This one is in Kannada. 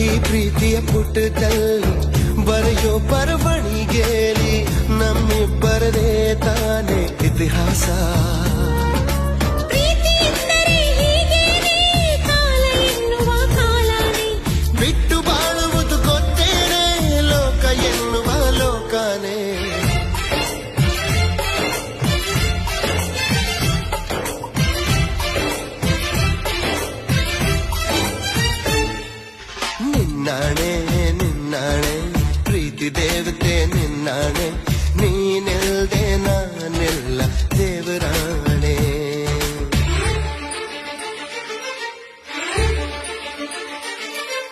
ಈ ಪ್ರೀತಿಯ ಪುಟದಲ್ಲಿ ಬರೆಯೋ ಬರವಣಿಗೆಯಲ್ಲಿ ನಮ್ಮಿಬ್ಬರದೇ ತಾನೇ ಇತಿಹಾಸ. ಬಿಟ್ಟು ಬಾಳುವುದು ಗೊತ್ತೇನೆ ಲೋಕ ಎನ್ನುವ ಲೋಕನೇ. ನಿನ್ನಾಣೆ ನಿನ್ನಾಣೆ ಪ್ರೀತಿ ದೇವತೆ ನಿನ್ನಾಣೆ, ನೀನಿಲ್ದೆ ನಾನಿಲ್ಲ